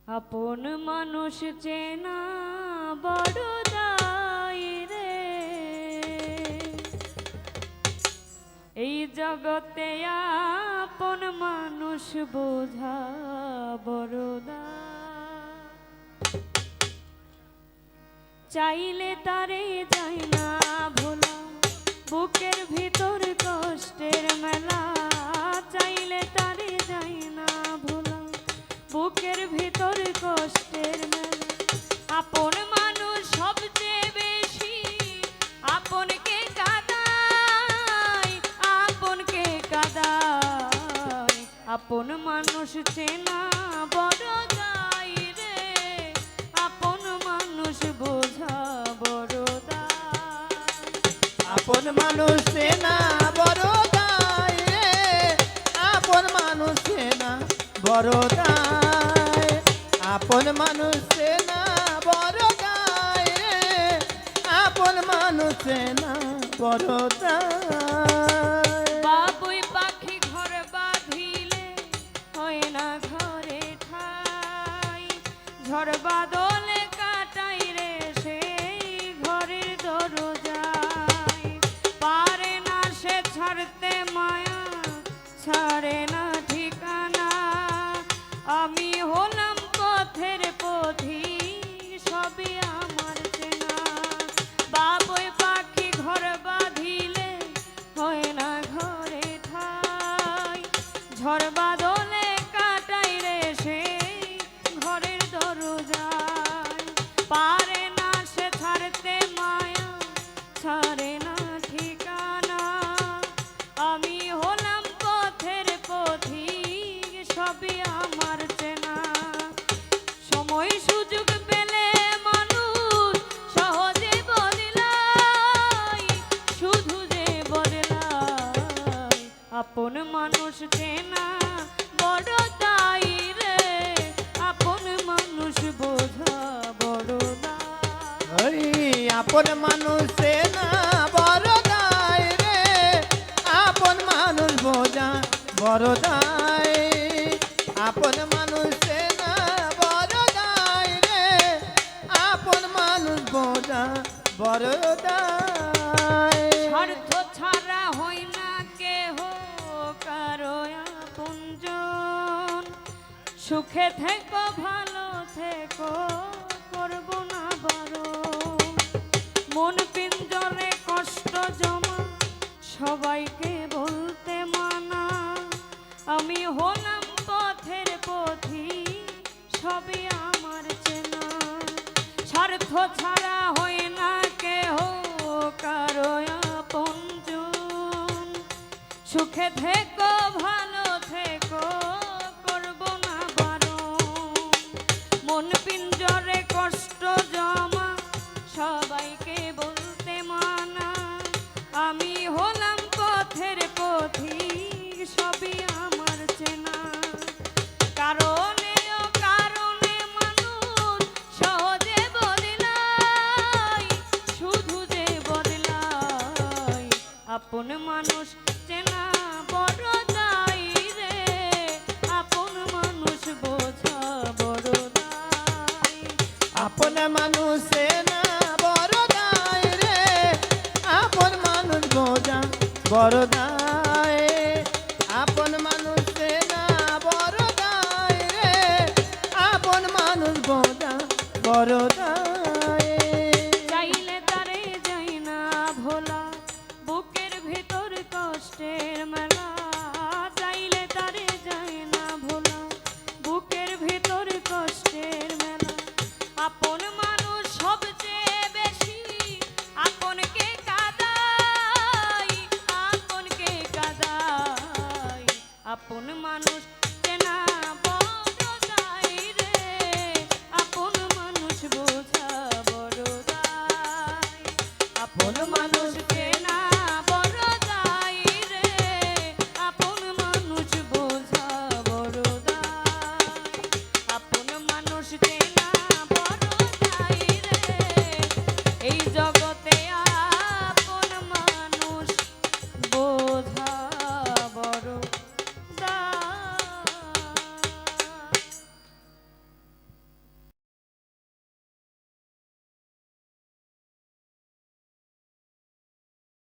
আপন মানুষ চেনা বড় দায় রে, এই জগতে আপন মানুষ বোঝা বড় দায়। চাইলে তারে যায় না ভোলা, বুকের ভিতর কষ্টের মেলা। চাইলে তারে যায় না ভোলা, বুকের ভিতর কষ্টের মেলা। আপন মানুষ সবচেয়ে বেশি আপনকে কাঁদায়, আপনকে কাঁদায়। আপন মানুষ চেনা বড় দায় রে, আপন মানুষ বোঝা বড় দায়। আপন মানুষ চেনা বড় দায় রে, আপন মানুষ চেনা বড় দায়। আপন মানুষ চেনা বড় দায় রে, আপন মানুষ চেনা বড় দায়। বাবুই পাখি ঘর বাঁধিলে হয় না ঘরে ঠাই, ঝড় বাদলে কাটাই রে সেই ঘরের দরজায়। পারে না সে ছাড়তে মায়া, ছাড়ে না ঠিকানা। আমি হলাম পথের পথিক, সবই আমার চেনা। বাবুই পাখি ঘর বাঁধিলে হয় না ঘরে ঠাই, ঝড় বাদলে কাটাই রে সেই ঘরের দরজায়। পারে না সে ছাড়তে মায়া, ছাড়ে না ঠিকানা। আমি হলাম পথের পথিক, সবই আমার চেনা। সময় সুযোগ পেলে মানুষ সহজে বদলায়, শুধু যে বদলায়। আপন মানুষ চেনা বড় দায় রে, আপন মানুষ বোঝা বড় দায়। ওই আপন মানুষ চেনা বড় দায় রে, আপন মানুষ বোঝা বড় দায়। আপন মানুষ চেনা বড় দায় রে, আপন মানুষ বোঝা বড় দায়। স্বার্থ ছাড়া হয় না কেহ কারো আপনজন। সুখে থেকো ভালো থেকো, করব না বারণ। মন পিঞ্জরে কষ্ট জমা, সবাইকে বলতে মানা। আমি হলাম পথের পথিক, সবই আমার চেনা। স্বার্থ ছাড়া হয় না কেহ কারো আপনজন। সুখে থেকো ভালো থেকো, করব না বারণ। মন পিঞ্জরে কষ্ট জমা, সবাইকে বলতে মানা। আমি হলাম পথের পথিক, সবই আমার চেনা। কারণে অকারণে মানুষ সহজে বদলায়, শুধু যে বদলায়। আপন মানুষ চেনা বড় দায় রে, আপন মানুষ বোঝা বড় দায়। আপন মানুষ চেনা বড় দায় রে, আপন মানুষ বোঝা বড় দায়। আপন মানুষ চেনা বড় দায় রে, আপন মানুষ বোঝা বড়